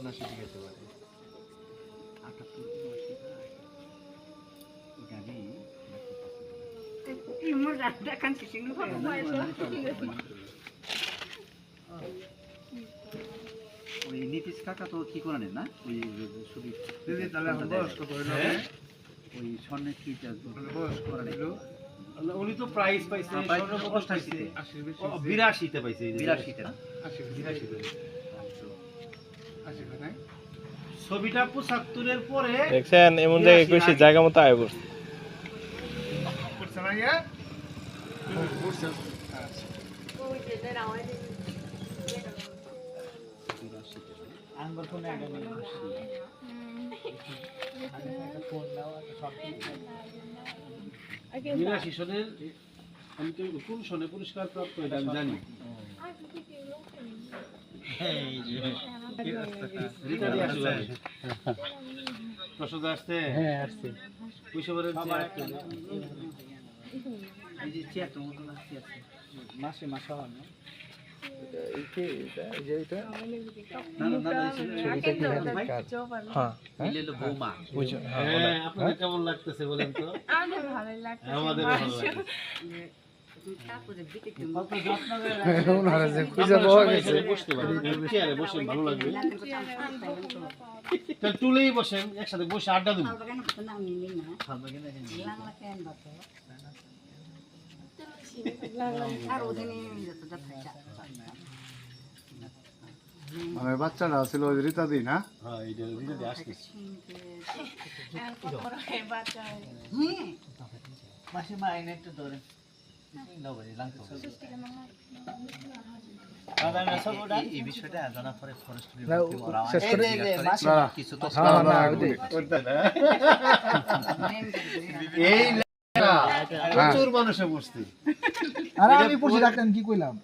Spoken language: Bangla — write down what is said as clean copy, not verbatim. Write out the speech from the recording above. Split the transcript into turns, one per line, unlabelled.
79 ঠিক আছে পারে 78 79
ইমো রাস্তা কান সিং
ওই নীতিশ কাকা তো কি করে নেন না ওই ছবি
দিদি তাহলে এখন বয়স কত হইল
ওই স্বর্ণের কি
বয়স করে নিল
উনি তো প্রাইস পাইছে স্বর্ণ কত পাইছে 82 তে পাইছে
82 তে না
82 তে 80 নাই
ছবিটা 75 এর পরে
দেখছেন এমন জায়গায় কইছি জায়গা মতো আয় করছে
করছ না ইয়া করছ
ওই যে দাঁড়াও
আঙ্গুর ফোনে আগে নিয়ে
আগে
82 সনের আমি তো কোন সনে পুরস্কার প্রাপ্ত এটা আমি জানি রিটারি আসছে প্রসাদ আসছে
হ্যাঁ আসছে
কুশবরের
এই যে চেয়ারটা মতো আসছে মাসে মাসে হয় না
হ্যাঁ
মিলেলো বৌমা
বুঝছো
হ্যাঁ আপনাদের কেমন লাগতেছে বলেন তো
আমাদের ভালো লাগছে
আমাদের ভালো লাগছে
কত যত্ন করে
ওনারা যে
খুঁজে পাওয়া গেছে বসতে পারেন চেয়ারে বসেন ভালো লাগবে তাহলে টুলেই বসেন একসাথে বসে আড্ডা দিন
খাবে কিনা
মানে বাচ্চাটা ছিল ওই রীতা দি না
হ্যাঁ এইটা রিটারি আসছে
মাসে মা এনে একটু ধরে এই বিষয়টা জানা পরে ফরেস্ট কিছু তো
এই প্রচুর মানুষে বসতে
আরে আমি পুষি রাখতেন কি কইলাম